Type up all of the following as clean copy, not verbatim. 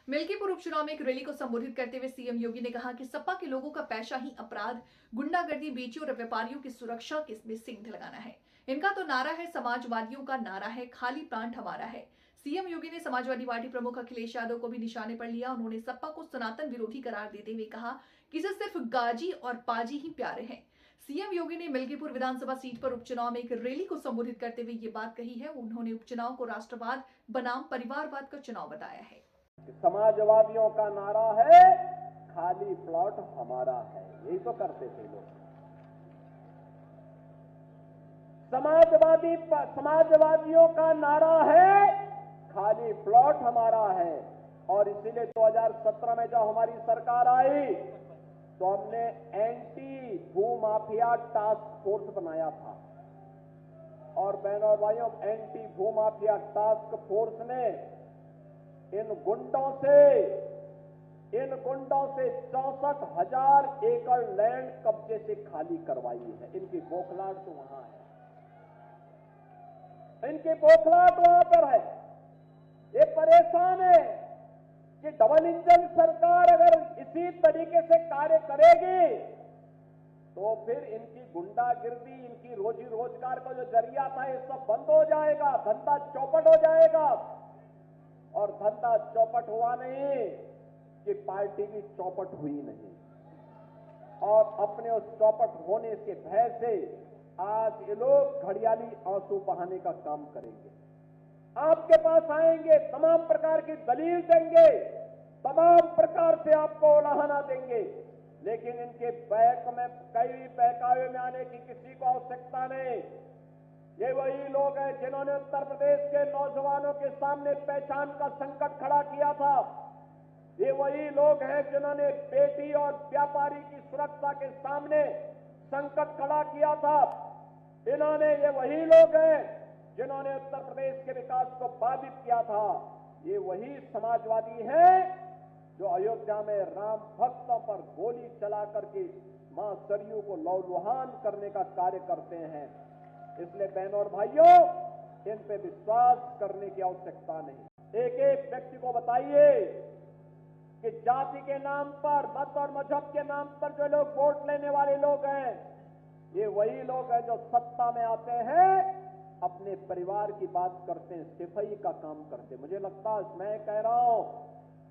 मिल्कीपुर उपचुनाव में एक रैली को संबोधित करते हुए सीएम योगी ने कहा कि सपा के लोगों का पेशा ही अपराध, गुंडागर्दी, बेटियों और व्यापारियों की सुरक्षा में सिंध लगाना है। इनका तो नारा है, समाजवादियों का नारा है, खाली प्लांट हमारा है। सीएम योगी ने समाजवादी पार्टी प्रमुख अखिलेश यादव को भी निशाने पर लिया। उन्होंने सपा को सनातन विरोधी करार देते हुए कहा कि इसे सिर्फ गाजी और पाजी ही प्यारे हैं। सीएम योगी ने मिल्कीपुर विधानसभा सीट पर उपचुनाव में एक रैली को संबोधित करते हुए ये बात कही है। उन्होंने उपचुनाव को राष्ट्रवाद बनाम परिवारवाद का चुनाव बताया है। समाजवादियों का नारा है, खाली प्लॉट हमारा है। यही तो करते थे लोग। समाजवादियों का नारा है, खाली प्लॉट हमारा है। और इसीलिए 2017 में जब हमारी सरकार आई तो हमने एंटी भूमाफिया टास्क फोर्स बनाया था। और बहनों और भाइयों, एंटी भूमाफिया टास्क फोर्स ने इन गुंडों से 64,000 एकड़ लैंड कब्जे से खाली करवाई है। इनकी बौखलाहट तो वहां है, इनकी बौखलाहट वहां पर है। ये परेशान है कि डबल इंजन सरकार अगर इसी तरीके से कार्य करेगी तो फिर इनकी गुंडागिर्दी, इनकी रोजी रोजगार का जो जरिया था, ये सब बंद हो जाएगा, धंधा चौपट हो जाएगा। और धंधा चौपट हुआ नहीं कि पार्टी की चौपट हुई नहीं। और अपने उस चौपट होने के भय से आज ये लोग घड़ियाली आंसू बहाने का काम करेंगे। आपके पास आएंगे, तमाम प्रकार की दलील देंगे, तमाम प्रकार से आपको उलाहना देंगे, लेकिन इनके कई बहकावे में आने की किसी को आवश्यकता नहीं। ये वही लोग हैं जिन्होंने उत्तर प्रदेश के नौजवानों के सामने पहचान का संकट खड़ा किया था। ये वही लोग हैं जिन्होंने बेटी और व्यापारी की सुरक्षा के सामने संकट खड़ा किया था। ये वही लोग हैं जिन्होंने उत्तर प्रदेश के विकास को बाधित किया था। ये वही समाजवादी हैं जो अयोध्या में राम भक्तों पर गोली चला करके मां सरयू को लहूलुहान करने का कार्य करते हैं। इसलिए बहनों और भाइयों, इन पे विश्वास करने की आवश्यकता नहीं। एक एक व्यक्ति को बताइए कि जाति के नाम पर, मत और मजहब के नाम पर जो लोग वोट लेने वाले लोग हैं, ये वही लोग हैं जो सत्ता में आते हैं, अपने परिवार की बात करते हैं, सिफाई का काम करते हैं। मुझे लगता है, मैं कह रहा हूं,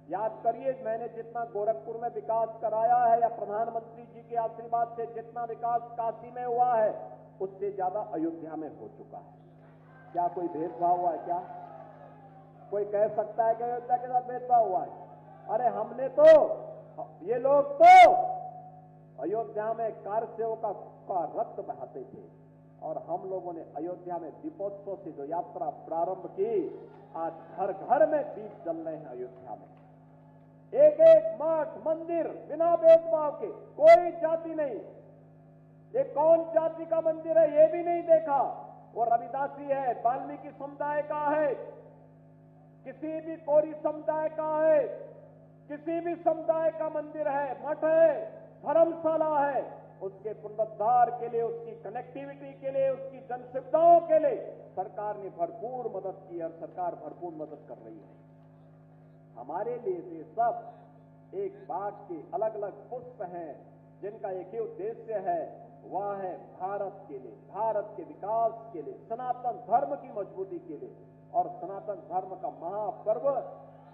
याद करिए, मैंने जितना गोरखपुर में विकास कराया है या प्रधानमंत्री जी के आशीर्वाद से जितना विकास काशी में हुआ है, उससे ज्यादा अयोध्या में हो चुका है। क्या कोई भेदभाव हुआ है? क्या कोई कह सकता है कि अयोध्या के साथ भेदभाव हुआ है? अरे हमने तो, ये लोग तो अयोध्या में कार सेवकों का रक्त बहाते थे और हम लोगों ने अयोध्या में दीपोत्सव से जो यात्रा प्रारंभ की, आज घर घर में दीप जल रहे हैं अयोध्या में। एक एक मठ मंदिर बिना भेदभाव के, कोई जाति नहीं। ये कौन जाति का मंदिर है ये भी नहीं देखा। वो रविदासी है, वाल्मीकि समुदाय का है, किसी भी कोरी समुदाय का है, किसी भी समुदाय का मंदिर है, मठ है, धर्मशाला है, उसके पुनरुद्धार के लिए, उसकी कनेक्टिविटी के लिए, उसकी जन सुविधाओं के लिए सरकार ने भरपूर मदद की और सरकार भरपूर मदद कर रही है। हमारे लिए ये सब एक बाग के अलग अलग पुष्प हैं जिनका एक ही उद्देश्य है, वह है भारत के लिए, भारत के विकास के लिए, सनातन धर्म की मजबूती के लिए। और सनातन धर्म का महापर्व,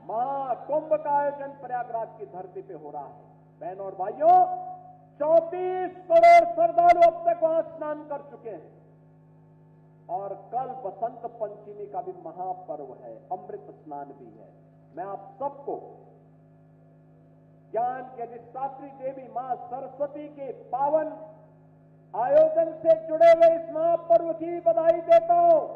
महाकुंभ का आयोजन प्रयागराज की धरती पे हो रहा है। बहनों और भाइयों, 34 करोड़ श्रद्धालु अब तक वहां स्नान कर चुके हैं। और कल बसंत पंचमी का भी महापर्व है, अमृत स्नान भी है। मैं आप सबको ज्ञान के अधिष्ठात्री देवी मां सरस्वती के पावन आयोजन से जुड़े हुए इस महापर्व की बधाई देता हूं।